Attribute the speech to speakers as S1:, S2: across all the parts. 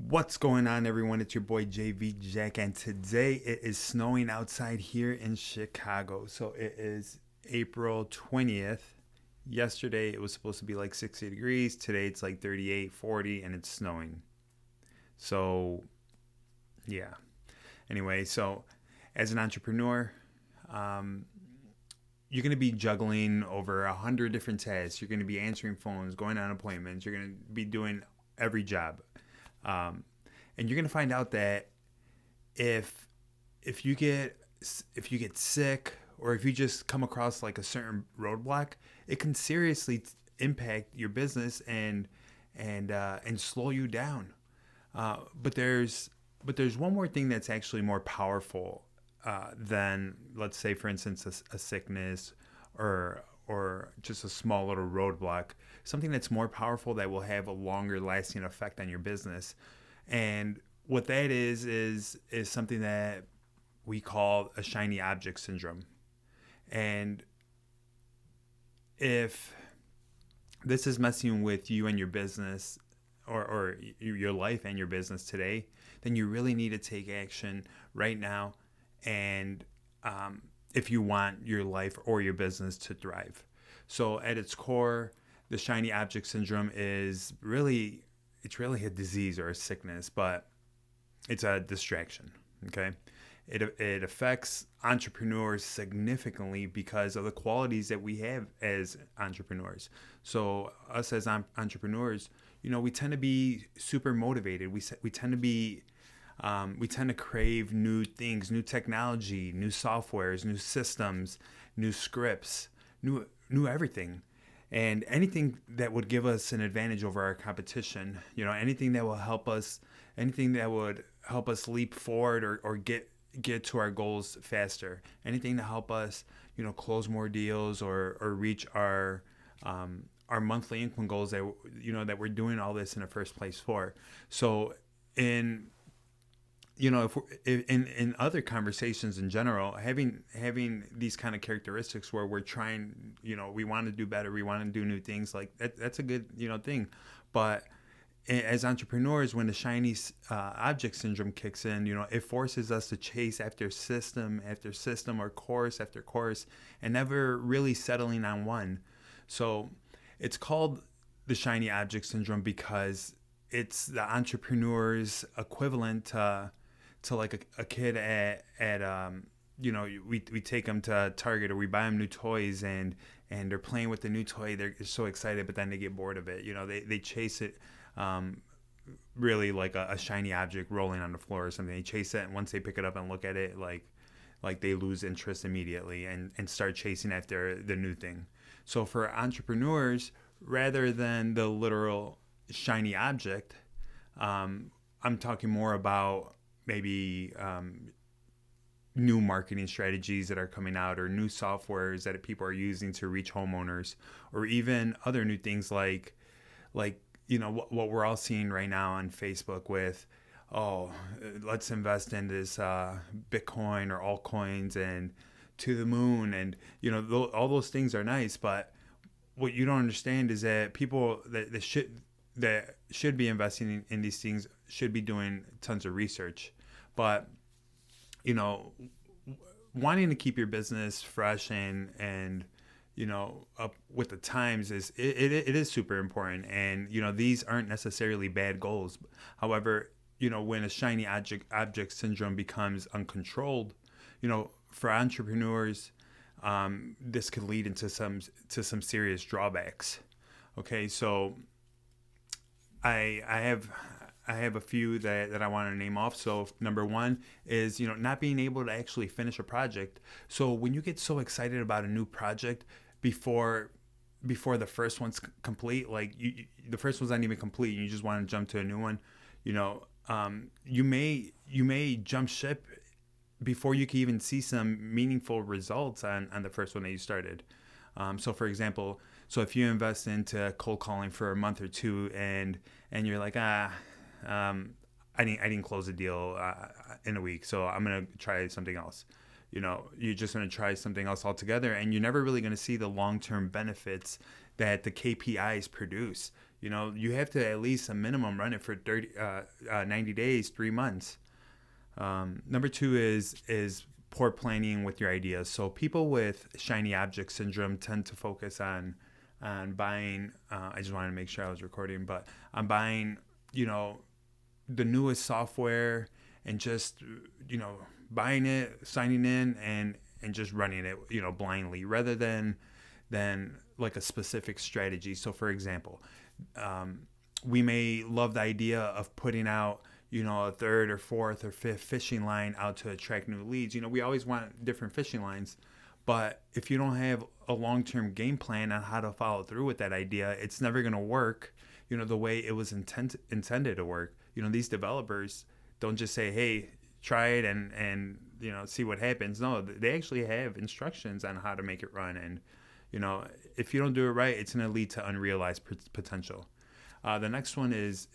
S1: What's going on, everyone? It's your boy JV Jack, and today it is snowing outside here in Chicago. So it is April 20th. Yesterday it was supposed to be like 60 degrees. Today it's like 38, 40, and it's snowing. So, yeah. Anyway, so as an entrepreneur, you're going to be juggling over 100 different tasks. You're going to be answering phones, going on appointments. You're going to be doing every job. And you're gonna find out that if you get sick, or if you just come across like a certain roadblock, it can seriously impact your business and slow you down. But there's one more thing that's actually more powerful than, let's say, for instance, a sickness or just a small little roadblock. Something that's more powerful that will have a longer lasting effect on your business. And what that is something that we call a shiny object syndrome. And if this is messing with you and your business, or your life and your business today, then you really need to take action right now. And if you want your life or your business to thrive. So at its core, the shiny object syndrome is really a disease or a sickness, but it's a distraction. Okay. It affects entrepreneurs significantly because of the qualities that we have as entrepreneurs. So us as entrepreneurs, we tend to be super motivated. We tend to crave new things, new technology, new softwares, new systems, new scripts, new everything. And anything that would give us an advantage over our competition, anything that would help us leap forward or get to our goals faster, anything to help us, close more deals or reach our monthly income goals that we're doing all this in the first place for. So if in other conversations in general, having these kind of characteristics where we're trying, we want to do better, we want to do new things, like that's a good, thing. But as entrepreneurs, when the shiny object syndrome kicks in, it forces us to chase after system or course after course and never really settling on one. So it's called the shiny object syndrome because it's the entrepreneur's equivalent to like a kid at we take them to Target, or we buy them new toys and they're playing with the new toy. They're so excited, but then they get bored of it. They chase it, really like a shiny object rolling on the floor or something. They chase it, and once they pick it up and look at it, like they lose interest immediately and start chasing after the new thing. So for entrepreneurs, rather than the literal shiny object, I'm talking more about maybe new marketing strategies that are coming out, or new softwares that people are using to reach homeowners, or even other new things like what we're all seeing right now on Facebook with, let's invest in this Bitcoin or altcoins and to the moon, and all those things are nice, but what you don't understand is that people that should be investing in these things should be doing tons of research. But wanting to keep your business fresh and up with the times it is super important. And these aren't necessarily bad goals. However, when a shiny object syndrome becomes uncontrolled, for entrepreneurs, this could lead into some serious drawbacks. Okay, so I have a few that I want to name off. So number one is, not being able to actually finish a project. So when you get so excited about a new project before the first one's complete, like the first one's not even complete, and you just want to jump to a new one, you may jump ship before you can even see some meaningful results on the first one that you started. So for example, if you invest into cold calling for a month or two and you're like, I didn't close a deal in a week, so I'm going to try something else. You're just going to try something else altogether, and you're never really going to see the long-term benefits that the KPIs produce. You have to at least a minimum run it for 90 days, 3 months. Number two is poor planning with your ideas. So people with shiny object syndrome tend to focus on buying. I just wanted to make sure I was recording, but on buying, the newest software and just, buying it, signing in, and just running it, blindly, rather than like a specific strategy. So for example, we may love the idea of putting out, a third or fourth or fifth fishing line out to attract new leads. We always want different fishing lines, but if you don't have a long-term game plan on how to follow through with that idea, it's never going to work, the way it was intended to work. These developers don't just say, hey, try it and see what happens. No, they actually have instructions on how to make it run. And, if you don't do it right, it's going to lead to unrealized potential. The next one is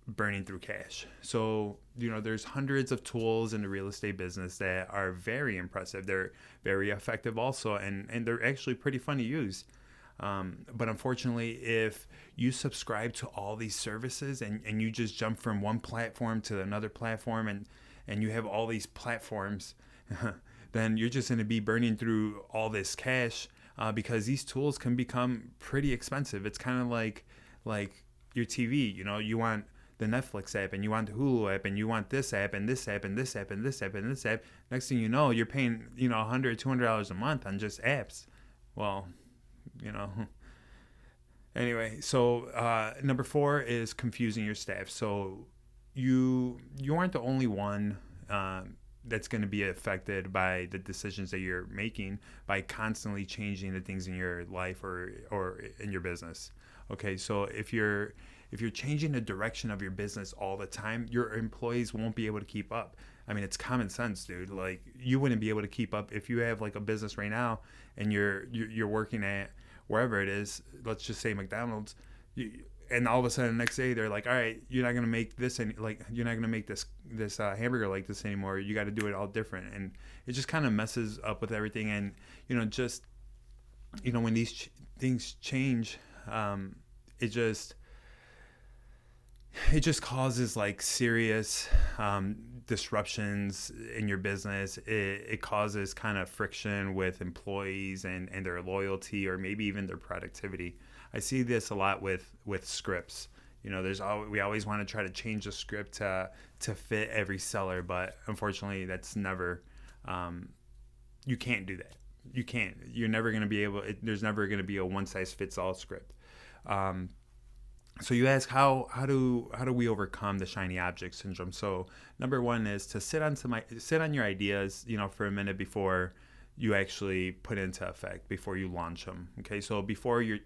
S1: burning through cash. So, there's hundreds of tools in the real estate business that are very impressive. They're very effective also, and they're actually pretty fun to use. But unfortunately, if you subscribe to all these services and you just jump from one platform to another platform and you have all these platforms, then you're just going to be burning through all this cash because these tools can become pretty expensive. It's kind of like your TV. You want the Netflix app and you want the Hulu app and you want this app and this app and this app and this app and this app. Next thing you know, you're paying $100, $200 a month on just apps. Well, anyway, so number 4 is confusing your staff. So you aren't the only one that's going to be affected by the decisions that you're making by constantly changing the things in your life or in your business. Okay, so if you're changing the direction of your business all the time, your employees won't be able to keep up. I mean, it's common sense, dude. Like, you wouldn't be able to keep up if you have like a business right now and you're working at wherever it is. Let's just say McDonald's, and all of a sudden the next day they're like, all right, you're not gonna make this you're not gonna make this hamburger like this anymore. You got to do it all different, and it just kind of messes up with everything. And when these things change, it just causes like serious disruptions in your business. It causes kind of friction with employees and their loyalty, or maybe even their productivity. I see this a lot with scripts. We always want to try to change the script to fit every seller, but unfortunately that's never, you can't do that. You can't. You're never going to be able, there's never going to be a one-size-fits-all script. So you ask, how do we overcome the shiny object syndrome? So number 1 is to sit on your ideas, for a minute before you actually put into effect, before you launch them. Okay, so before you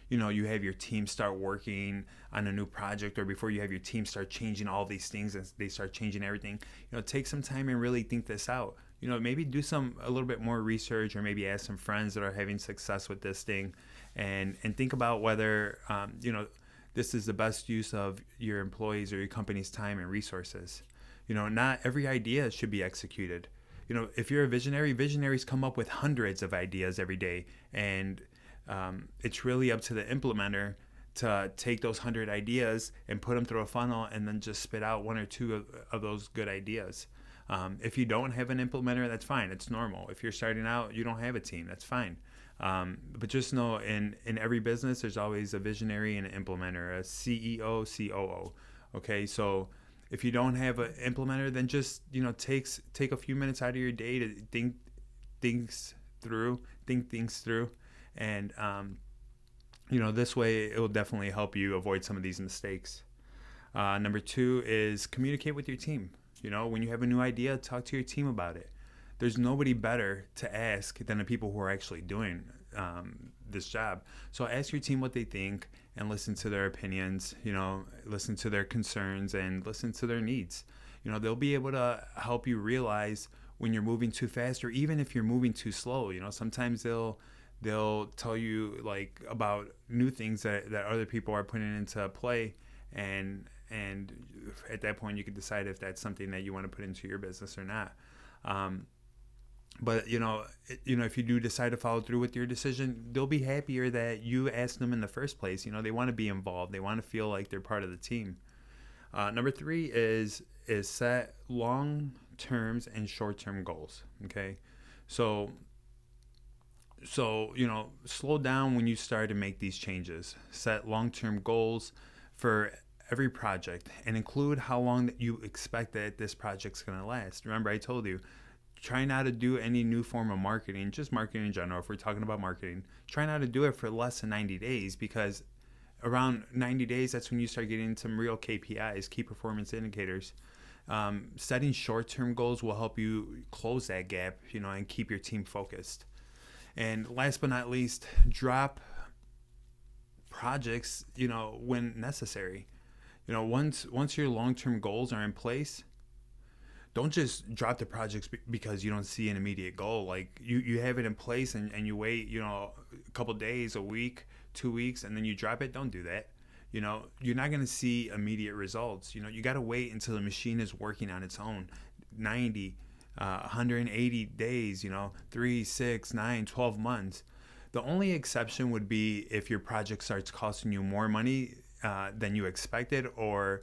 S1: have your team start working on a new project, or before you have your team start changing all these things and they start changing everything, take some time and really think this out. Maybe do a little bit more research, or maybe ask some friends that are having success with this thing, and think about whether this is the best use of your employees or your company's time and resources. Not every idea should be executed. If you're a visionary, visionaries come up with hundreds of ideas every day, and it's really up to the implementer to take those 100 ideas and put them through a funnel and then just spit out 1 or 2 of those good ideas. If you don't have an implementer, that's fine. It's normal. If you're starting out, you don't have a team, that's fine. But just know in every business, there's always a visionary and an implementer, a CEO, COO. Okay, so if you don't have an implementer, then just take a few minutes out of your day to think things through, and this way it will definitely help you avoid some of these mistakes. Number 2 is communicate with your team. When you have a new idea, talk to your team about it. There's nobody better to ask than the people who are actually doing this job. So ask your team what they think and listen to their opinions, listen to their concerns and listen to their needs. They'll be able to help you realize when you're moving too fast, or even if you're moving too slow. Sometimes they'll tell you like about new things that other people are putting into play, and at that point you can decide if that's something that you want to put into your business or not. But if you do decide to follow through with your decision, they'll be happier that you asked them in the first place. They want to be involved. They want to feel like they're part of the team. Number three is set long terms and short term goals. Okay, so slow down when you start to make these changes. Set long term goals for every project and include how long that you expect that this project's going to last. Remember, I told you, try not to do any new form of marketing, just marketing in general. If we're talking about marketing, try not to do it for less than 90 days, because around 90 days, that's when you start getting some real KPIs, key performance indicators. Setting short-term goals will help you close that gap, and keep your team focused. And last but not least, drop projects, when necessary. Once your long-term goals are in place, don't just drop the projects because you don't see an immediate goal. Like you have it in place and you wait, a couple days, a week, 2 weeks, and then you drop it. Don't do that. You're not going to see immediate results. You got to wait until the machine is working on its own. 90, 180 days, 3, 6, 9, 12 months. The only exception would be if your project starts costing you more money than you expected, or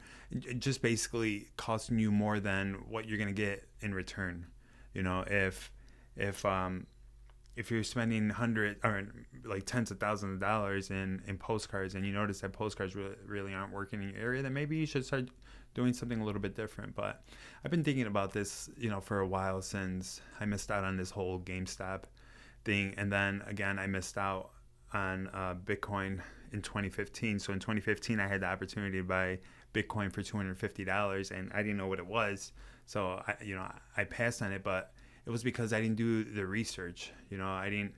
S1: just basically costing you more than what you're going to get in return. If you're spending hundred or like tens of thousands of dollars in postcards, and you notice that postcards really aren't working in your area, then maybe you should start doing something a little bit different. But I've been thinking about this, for a while, since I missed out on this whole GameStop thing. And then again, I missed out on Bitcoin in 2015. So in 2015, I had the opportunity to buy Bitcoin for $250, and I didn't know what it was. So I passed on it, but it was because I didn't do the research. I didn't.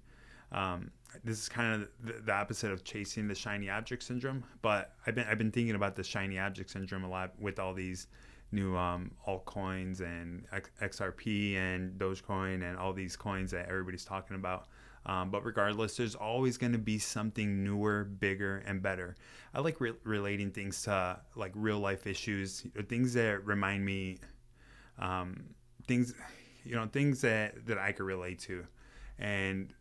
S1: This is kind of the opposite of chasing the shiny object syndrome. But I've been thinking about the shiny object syndrome a lot with all these new altcoins and XRP and Dogecoin and all these coins that everybody's talking about. But regardless, there's always going to be something newer, bigger, and better. I like relating things to like real life issues, things that remind me, things that I could relate to, and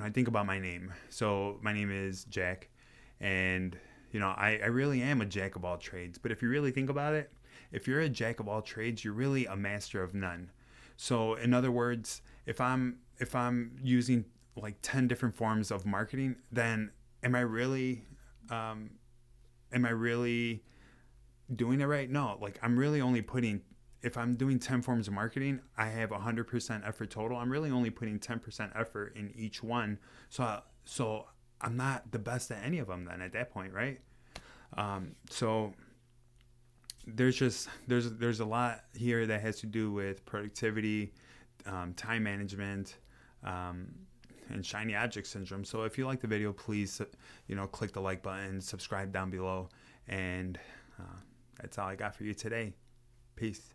S1: I think about my name. So my name is Jack, and I really am a jack of all trades. But if you really think about it, if you're a jack of all trades, you're really a master of none. So in other words, if I'm using like 10 different forms of marketing, then am I really doing it right? No, like I'm really only putting, if I'm doing 10 forms of marketing, I have 100% effort total. I'm really only putting 10% effort in each one. So I'm not the best at any of them then at that point, right? So there's a lot here that has to do with productivity, time management, and shiny object syndrome. So if you like the video, please, click the like button, subscribe down below, and that's all I got for you today. Peace.